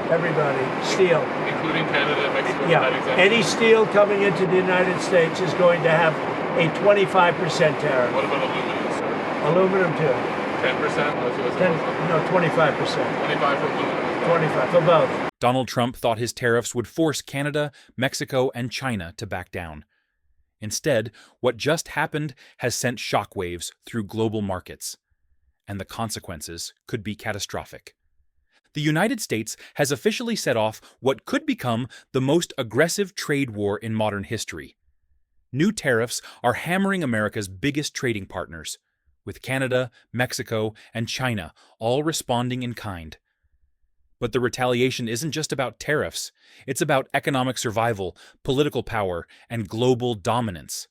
Everybody. Steel. Including Canada and Mexico? Yeah. That exemption? Any steel coming into the United States is going to have a 25% tariff. What about aluminum, sir? Aluminum too. 10%? No, 25%. 25 for aluminum. 25 for both. Donald Trump thought his tariffs would force Canada, Mexico, and China to back down. Instead, what just happened has sent shockwaves through global markets, and the consequences could be catastrophic. The United States has officially set off what could become the most aggressive trade war in modern history. New tariffs are hammering America's biggest trading partners, with Canada, Mexico, and China all responding in kind. But the retaliation isn't just about tariffs, it's about economic survival, political power, and global dominance.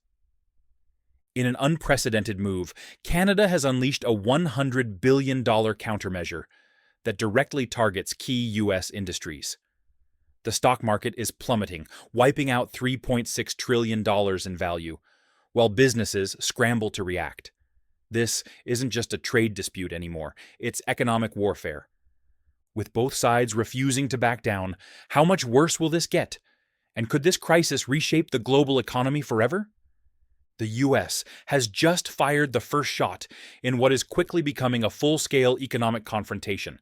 In an unprecedented move, Canada has unleashed a $100 billion countermeasure that directly targets key U.S. industries. The stock market is plummeting, wiping out $3.6 trillion in value, while businesses scramble to react. This isn't just a trade dispute anymore, it's economic warfare. With both sides refusing to back down, how much worse will this get? And could this crisis reshape the global economy forever? The U.S. has just fired the first shot in what is quickly becoming a full-scale economic confrontation.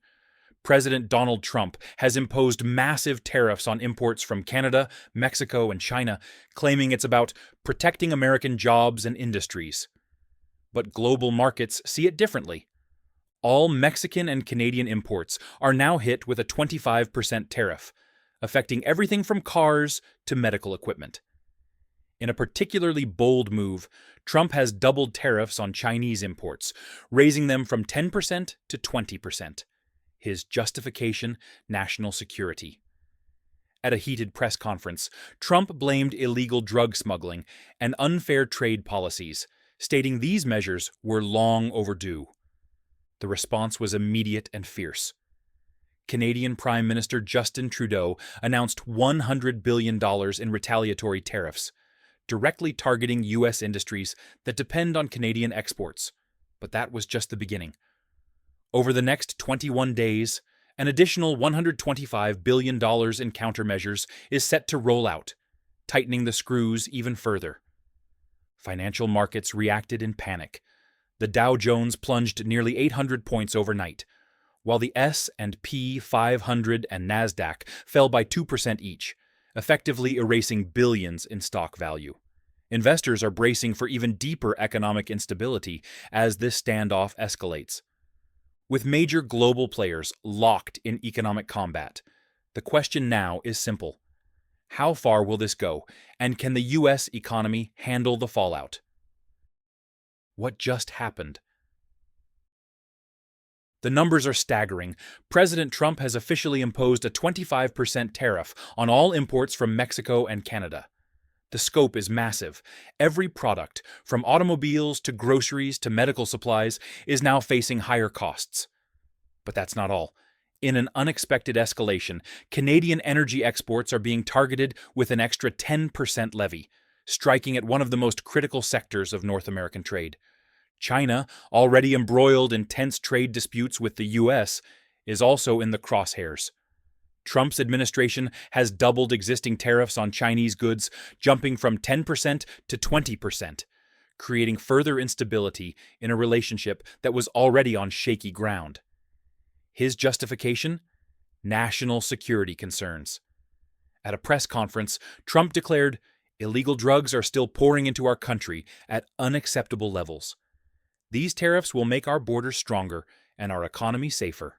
President Donald Trump has imposed massive tariffs on imports from Canada, Mexico, and China, claiming it's about protecting American jobs and industries. But global markets see it differently. All Mexican and Canadian imports are now hit with a 25% tariff, affecting everything from cars to medical equipment. In a particularly bold move, Trump has doubled tariffs on Chinese imports, raising them from 10% to 20%. His justification: national security. At a heated press conference, Trump blamed illegal drug smuggling and unfair trade policies, stating these measures were long overdue. The response was immediate and fierce. Canadian Prime Minister Justin Trudeau announced $100 billion in retaliatory tariffs, directly targeting U.S. industries that depend on Canadian exports. But that was just the beginning. Over the next 21 days, an additional $125 billion in countermeasures is set to roll out, tightening the screws even further. Financial markets reacted in panic. The Dow Jones plunged nearly 800 points overnight, while the S&P 500 and NASDAQ fell by 2% each, effectively erasing billions in stock value. Investors are bracing for even deeper economic instability as this standoff escalates. With major global players locked in economic combat, the question now is simple. How far will this go, and can the U.S. economy handle the fallout? What just happened? The numbers are staggering. President Trump has officially imposed a 25% tariff on all imports from Mexico and Canada. The scope is massive. Every product, from automobiles to groceries to medical supplies, is now facing higher costs. But that's not all. In an unexpected escalation, Canadian energy exports are being targeted with an extra 10% levy, striking at one of the most critical sectors of North American trade. China, already embroiled in tense trade disputes with the U.S., is also in the crosshairs. Trump's administration has doubled existing tariffs on Chinese goods, jumping from 10% to 20%, creating further instability in a relationship that was already on shaky ground. His justification? National security concerns. At a press conference, Trump declared, "Illegal drugs are still pouring into our country at unacceptable levels. These tariffs will make our borders stronger and our economy safer."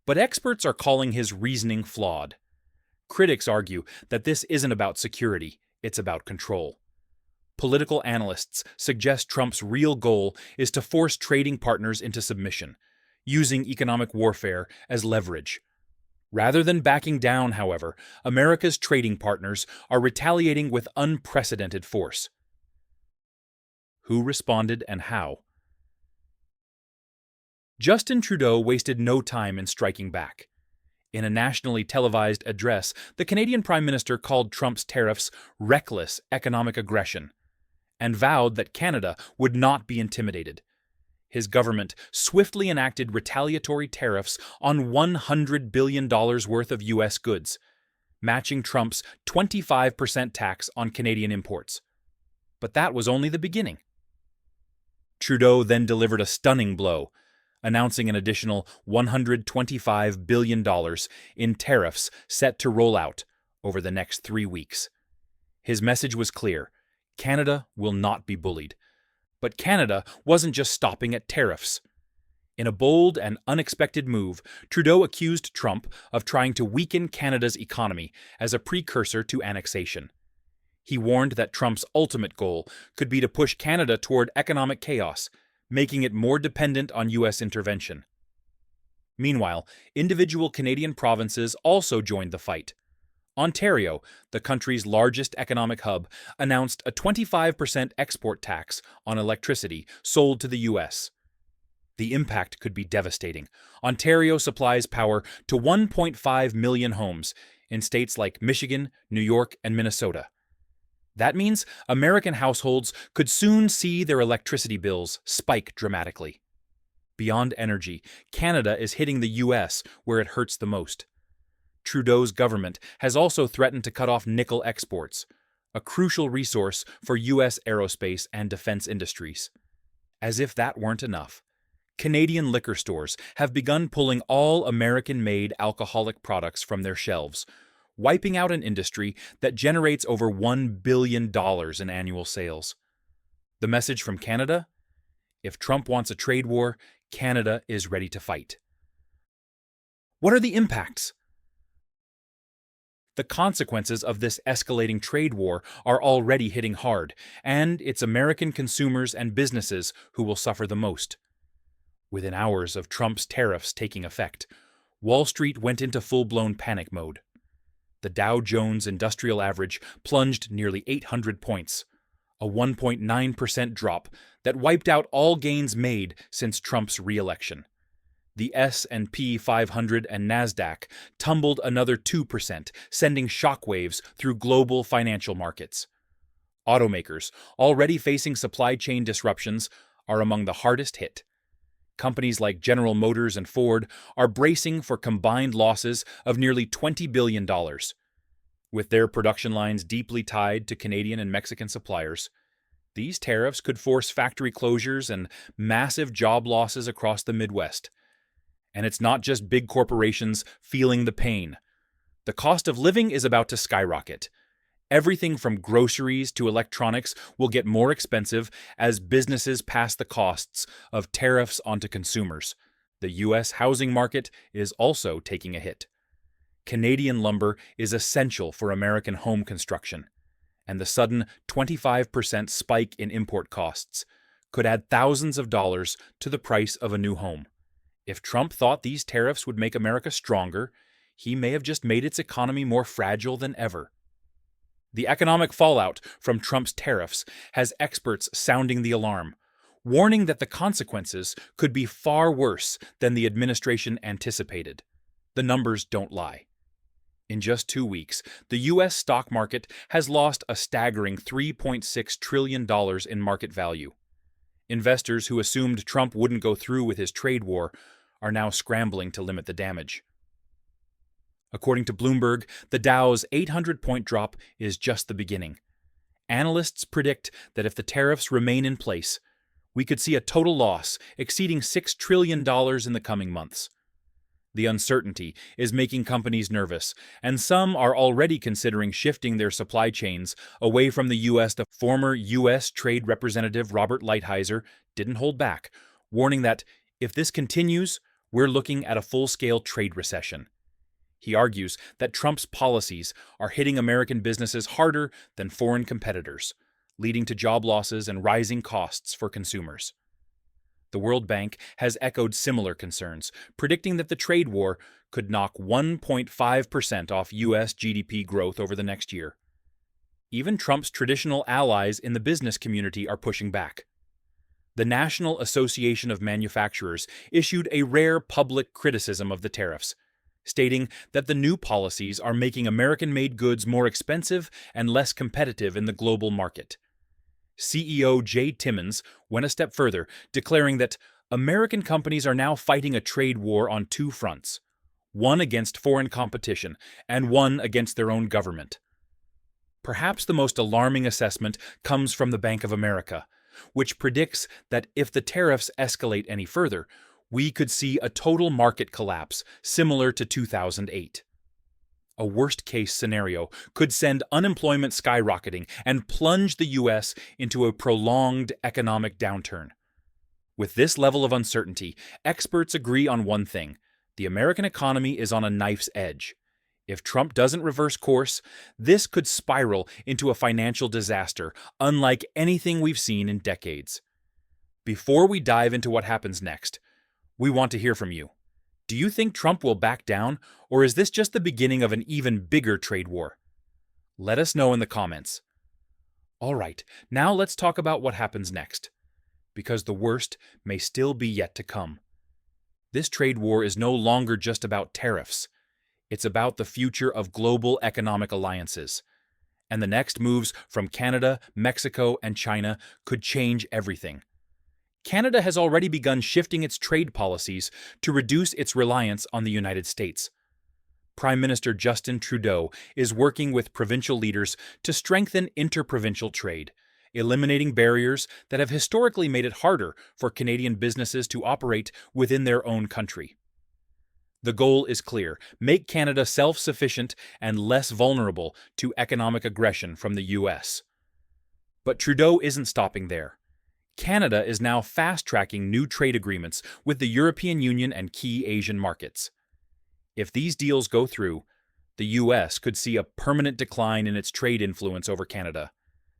But experts are calling his reasoning flawed. Critics argue that this isn't about security, it's about control. Political analysts suggest Trump's real goal is to force trading partners into submission, using economic warfare as leverage. Rather than backing down, however, America's trading partners are retaliating with unprecedented force. Who responded and how? Justin Trudeau wasted no time in striking back. In a nationally televised address, the Canadian Prime Minister called Trump's tariffs reckless economic aggression and vowed that Canada would not be intimidated. his government swiftly enacted retaliatory tariffs on $100 billion worth of U.S. goods, matching Trump's 25% tax on Canadian imports. But that was only the beginning. Trudeau then delivered a stunning blow, announcing an additional $125 billion in tariffs set to roll out over the next 3 weeks. His message was clear: Canada will not be bullied. But Canada wasn't just stopping at tariffs. In a bold and unexpected move, Trudeau accused Trump of trying to weaken Canada's economy as a precursor to annexation. He warned that Trump's ultimate goal could be to push Canada toward economic chaos, making it more dependent on U.S. intervention. Meanwhile, individual Canadian provinces also joined the fight. Ontario, the country's largest economic hub, announced a 25% export tax on electricity sold to the U.S. The impact could be devastating. Ontario supplies power to 1.5 million homes in states like Michigan, New York, and Minnesota. That means American households could soon see their electricity bills spike dramatically. Beyond energy, Canada is hitting the U.S. where it hurts the most. Trudeau's government has also threatened to cut off nickel exports, a crucial resource for U.S. aerospace and defense industries. As if that weren't enough, Canadian liquor stores have begun pulling all American-made alcoholic products from their shelves, wiping out an industry that generates over $1 billion in annual sales. The message from Canada? If Trump wants a trade war, Canada is ready to fight. What are the impacts? The consequences of this escalating trade war are already hitting hard, and it's American consumers and businesses who will suffer the most. Within hours of Trump's tariffs taking effect, Wall Street went into full-blown panic mode. The Dow Jones Industrial Average plunged nearly 800 points, a 1.9% drop that wiped out all gains made since Trump's re-election. The S&P 500 and NASDAQ tumbled another 2%, sending shockwaves through global financial markets. Automakers, already facing supply chain disruptions, are among the hardest hit. Companies like General Motors and Ford are bracing for combined losses of nearly $20 billion. With their production lines deeply tied to Canadian and Mexican suppliers, these tariffs could force factory closures and massive job losses across the Midwest. And it's not just big corporations feeling the pain. The cost of living is about to skyrocket. Everything from groceries to electronics will get more expensive as businesses pass the costs of tariffs onto consumers. The U.S. housing market is also taking a hit. Canadian lumber is essential for American home construction, and the sudden 25% spike in import costs could add thousands of dollars to the price of a new home. If Trump thought these tariffs would make America stronger, he may have just made its economy more fragile than ever. The economic fallout from Trump's tariffs has experts sounding the alarm, warning that the consequences could be far worse than the administration anticipated. The numbers don't lie. In just 2 weeks, the U.S. stock market has lost a staggering $3.6 trillion in market value. Investors who assumed Trump wouldn't go through with his trade war are now scrambling to limit the damage. According to Bloomberg, the Dow's 800-point drop is just the beginning. Analysts predict that if the tariffs remain in place, we could see a total loss exceeding $6 trillion in the coming months. The uncertainty is making companies nervous, and some are already considering shifting their supply chains away from the U.S. The former U.S. Trade Representative Robert Lighthizer didn't hold back, warning that if this continues, we're looking at a full-scale trade recession. He argues that Trump's policies are hitting American businesses harder than foreign competitors, leading to job losses and rising costs for consumers. The World Bank has echoed similar concerns, predicting that the trade war could knock 1.5% off U.S. GDP growth over the next year. Even Trump's traditional allies in the business community are pushing back. The National Association of Manufacturers issued a rare public criticism of the tariffs, stating that the new policies are making American-made goods more expensive and less competitive in the global market. CEO Jay Timmons went a step further, declaring that American companies are now fighting a trade war on two fronts, one against foreign competition and one against their own government. Perhaps the most alarming assessment comes from the Bank of America, which predicts that if the tariffs escalate any further, we could see a total market collapse similar to 2008. A worst-case scenario could send unemployment skyrocketing and plunge the U.S. into a prolonged economic downturn. With this level of uncertainty, experts agree on one thing: the American economy is on a knife's edge. If Trump doesn't reverse course, this could spiral into a financial disaster unlike anything we've seen in decades. Before we dive into what happens next, we want to hear from you. Do you think Trump will back down, or is this just the beginning of an even bigger trade war? Let us know in the comments. All right, now let's talk about what happens next, because the worst may still be yet to come. This trade war is no longer just about tariffs. It's about the future of global economic alliances. And the next moves from Canada, Mexico, and China could change everything. Canada has already begun shifting its trade policies to reduce its reliance on the United States. Prime Minister Justin Trudeau is working with provincial leaders to strengthen interprovincial trade, eliminating barriers that have historically made it harder for Canadian businesses to operate within their own country. The goal is clear: make Canada self-sufficient and less vulnerable to economic aggression from the U.S. But Trudeau isn't stopping there. Canada is now fast-tracking new trade agreements with the European Union and key Asian markets. If these deals go through, the U.S. could see a permanent decline in its trade influence over Canada.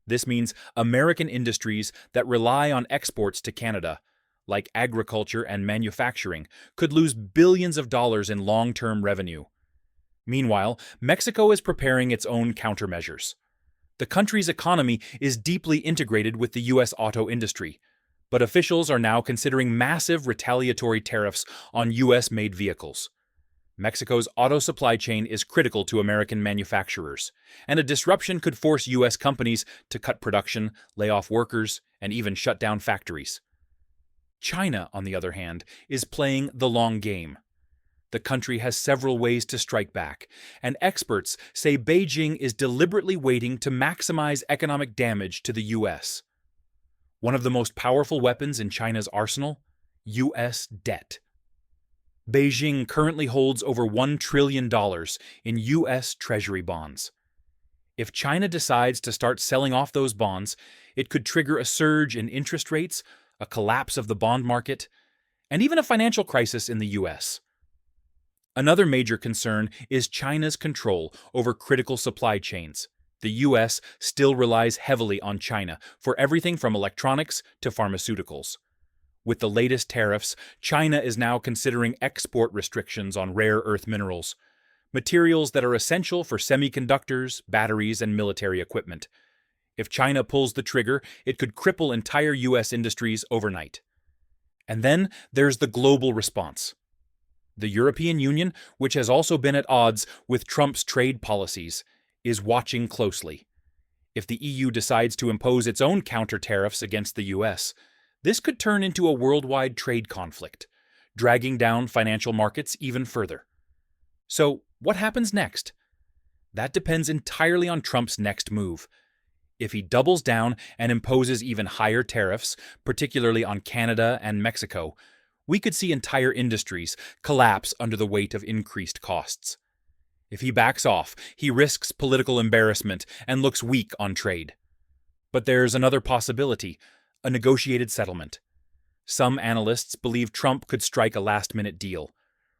This means American industries that rely on exports to Canada, like agriculture and manufacturing, could lose billions of dollars in long-term revenue. Meanwhile, Mexico is preparing its own countermeasures. The country's economy is deeply integrated with the U.S. auto industry, but officials are now considering massive retaliatory tariffs on U.S.-made vehicles. Mexico's auto supply chain is critical to American manufacturers, and a disruption could force U.S. companies to cut production, lay off workers, and even shut down factories. China, on the other hand, is playing the long game. The country has several ways to strike back, and experts say Beijing is deliberately waiting to maximize economic damage to the U.S. One of the most powerful weapons in China's arsenal? U.S. debt. Beijing currently holds over $1 trillion in U.S. Treasury bonds. If China decides to start selling off those bonds, it could trigger a surge in interest rates, a collapse of the bond market, and even a financial crisis in the U.S. Another major concern is China's control over critical supply chains. The U.S. still relies heavily on China for everything from electronics to pharmaceuticals. With the latest tariffs, China is now considering export restrictions on rare earth minerals, materials that are essential for semiconductors, batteries, and military equipment. If China pulls the trigger, it could cripple entire U.S. industries overnight. And then there's the global response. The European Union, which has also been at odds with Trump's trade policies, is watching closely. If the EU decides to impose its own counter-tariffs against the U.S., this could turn into a worldwide trade conflict, dragging down financial markets even further. So, what happens next? That depends entirely on Trump's next move. If he doubles down and imposes even higher tariffs, particularly on Canada and Mexico, we could see entire industries collapse under the weight of increased costs. If he backs off, he risks political embarrassment and looks weak on trade. But there's another possibility: a negotiated settlement. Some analysts believe Trump could strike a last-minute deal,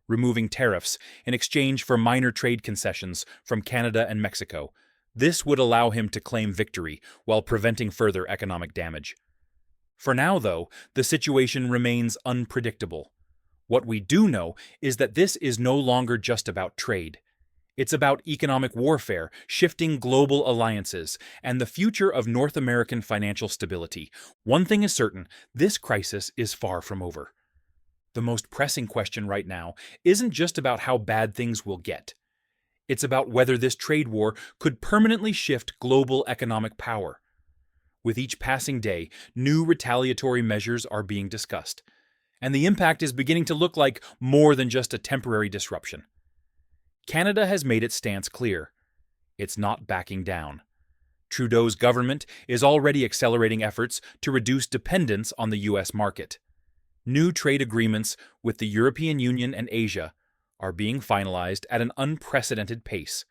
removing tariffs in exchange for minor trade concessions from Canada and Mexico. This would allow him to claim victory while preventing further economic damage. For now, though, the situation remains unpredictable. What we do know is that this is no longer just about trade. It's about economic warfare, shifting global alliances, and the future of North American financial stability. One thing is certain: this crisis is far from over. The most pressing question right now isn't just about how bad things will get. It's about whether this trade war could permanently shift global economic power. With each passing day, new retaliatory measures are being discussed, and the impact is beginning to look like more than just a temporary disruption. Canada has made its stance clear. It's not backing down. Trudeau's government is already accelerating efforts to reduce dependence on the U.S. market. New trade agreements with the European Union and Asia are being finalized at an unprecedented pace.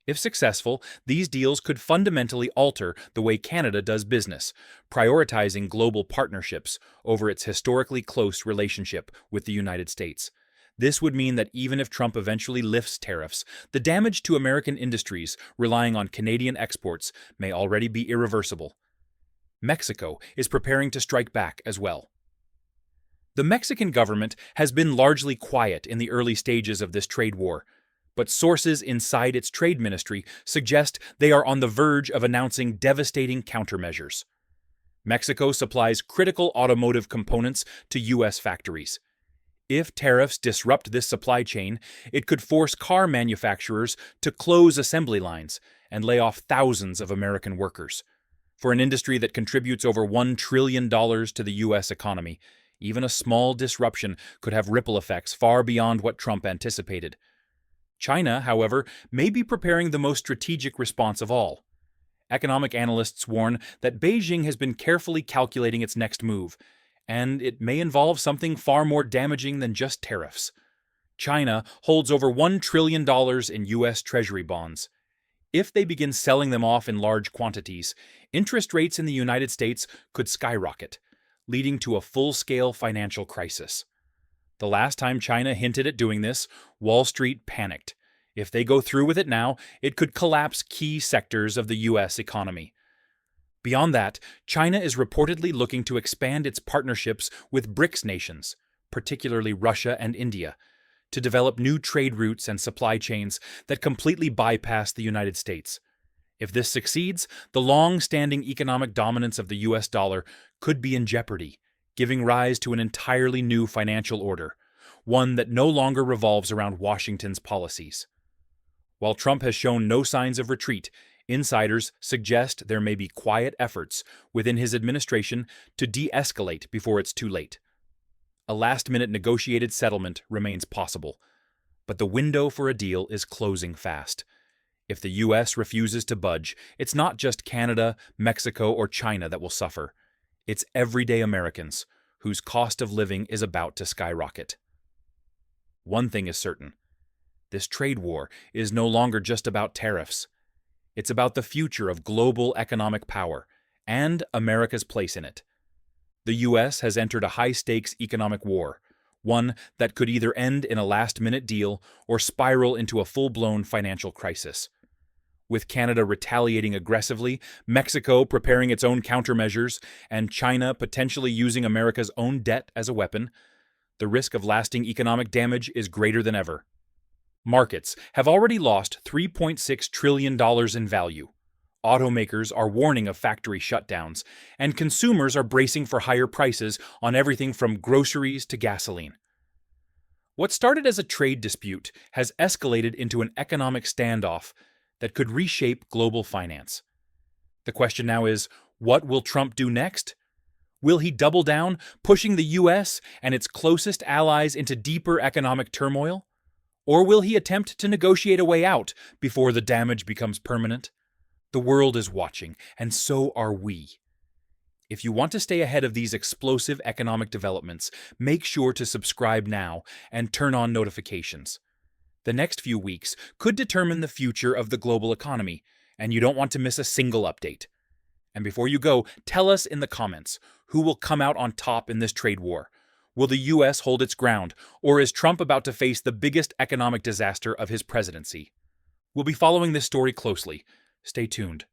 If successful, these deals could fundamentally alter the way Canada does business, prioritizing global partnerships over its historically close relationship with the United States. This would mean that even if Trump eventually lifts tariffs, the damage to American industries relying on Canadian exports may already be irreversible. Mexico is preparing to strike back as well. The Mexican government has been largely quiet in the early stages of this trade war, but sources inside its trade ministry suggest they are on the verge of announcing devastating countermeasures. Mexico supplies critical automotive components to U.S. factories. If tariffs disrupt this supply chain, it could force car manufacturers to close assembly lines and lay off thousands of American workers. For an industry that contributes over $1 trillion to the U.S. economy, even a small disruption could have ripple effects far beyond what Trump anticipated. China, however, may be preparing the most strategic response of all. Economic analysts warn that Beijing has been carefully calculating its next move, and it may involve something far more damaging than just tariffs. China holds over $1 trillion in U.S. Treasury bonds. If they begin selling them off in large quantities, interest rates in the United States could skyrocket, leading to a full-scale financial crisis. The last time China hinted at doing this, Wall Street panicked. If they go through with it now, it could collapse key sectors of the U.S. economy. Beyond that, China is reportedly looking to expand its partnerships with BRICS nations, particularly Russia and India, to develop new trade routes and supply chains that completely bypass the United States. If this succeeds, the long-standing economic dominance of the U.S. dollar could be in jeopardy, giving rise to an entirely new financial order, one that no longer revolves around Washington's policies. While Trump has shown no signs of retreat, insiders suggest there may be quiet efforts within his administration to de-escalate before it's too late. A last-minute negotiated settlement remains possible, but the window for a deal is closing fast. If the U.S. refuses to budge, it's not just Canada, Mexico, or China that will suffer. It's everyday Americans, whose cost of living is about to skyrocket. One thing is certain. This trade war is no longer just about tariffs. It's about the future of global economic power and America's place in it. The U.S. has entered a high-stakes economic war, one that could either end in a last-minute deal or spiral into a full-blown financial crisis. With Canada retaliating aggressively, Mexico preparing its own countermeasures, and China potentially using America's own debt as a weapon, the risk of lasting economic damage is greater than ever. Markets have already lost $3.6 trillion in value. Automakers are warning of factory shutdowns, and consumers are bracing for higher prices on everything from groceries to gasoline. What started as a trade dispute has escalated into an economic standoff that could reshape global finance. The question now is, what will Trump do next? Will he double down, pushing the U.S. and its closest allies into deeper economic turmoil? Or will he attempt to negotiate a way out before the damage becomes permanent? The world is watching, and so are we. If you want to stay ahead of these explosive economic developments, make sure to subscribe now and turn on notifications. The next few weeks could determine the future of the global economy, and you don't want to miss a single update. And before you go, tell us in the comments, who will come out on top in this trade war? Will the U.S. hold its ground, or is Trump about to face the biggest economic disaster of his presidency? We'll be following this story closely. Stay tuned.